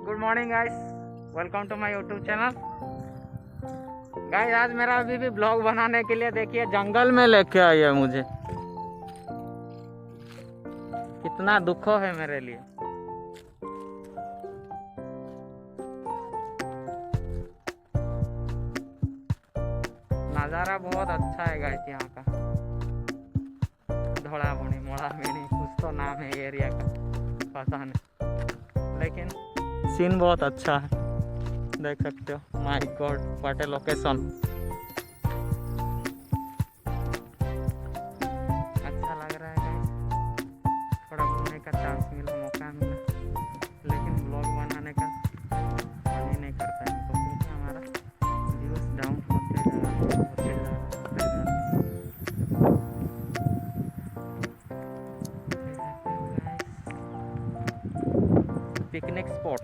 Good morning guys, welcome to my YouTube channel. Guys आज मेरा अभी भी ब्लॉग बनाने के लिए देखिए जंगल में लेके आई है मुझे। कितना दुख है मेरे लिए। नज़ारा बहुत अच्छा है गाइस यहाँ का। धोड़ा बुनी मोड़ा मिनी कुछ तो नाम है एरिया का, पता नहीं, लेकिन सीन बहुत अच्छा है, देख सकते हो। My God what A location. अच्छा लग रहा है गाइस, थोड़ा घूमने का चांस मिला, मौका मिला, लेकिन ब्लॉग बनाने का मन ही नहीं करता है तो, क्योंकि हमारा व्यूज डाउन होते जा रहा है, होते जा रहा है, होते जा रहा है। Picnic spot.